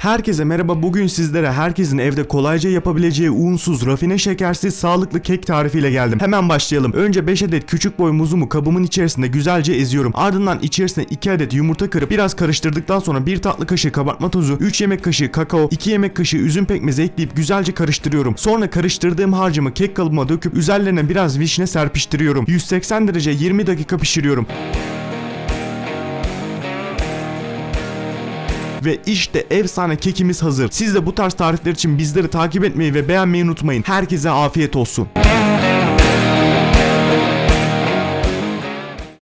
Herkese merhaba, bugün sizlere herkesin evde kolayca yapabileceği unsuz, rafine şekersiz, sağlıklı kek tarifiyle geldim. Hemen başlayalım. Önce 5 adet küçük boy muzumu kabımın içerisinde güzelce eziyorum. Ardından içerisine 2 adet yumurta kırıp biraz karıştırdıktan sonra 1 tatlı kaşığı kabartma tozu, 3 yemek kaşığı kakao, 2 yemek kaşığı üzüm pekmezi ekleyip güzelce karıştırıyorum. Sonra karıştırdığım harcımı kek kalıbıma döküp üzerlerine biraz vişne serpiştiriyorum. 180 derece 20 dakika pişiriyorum. Ve işte efsane kekimiz hazır. Siz de bu tarz tarifler için bizleri takip etmeyi ve beğenmeyi unutmayın. Herkese afiyet olsun.